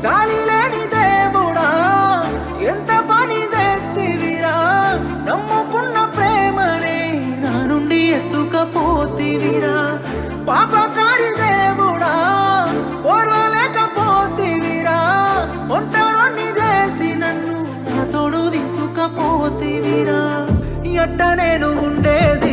జాలి లేని దేవుడా ఎంత పని చేతివిరా నమ్ముకున్న ప్రేమనే నా నుండి ఎత్తుకపోతివిరా పాపకారి దేవుడా ఓర్వలేకపోతివిరా ఒంటరిని చేసి నన్ను నా తోడు తీసుకపోతివిరా ఎట్ట నేను ఉండేది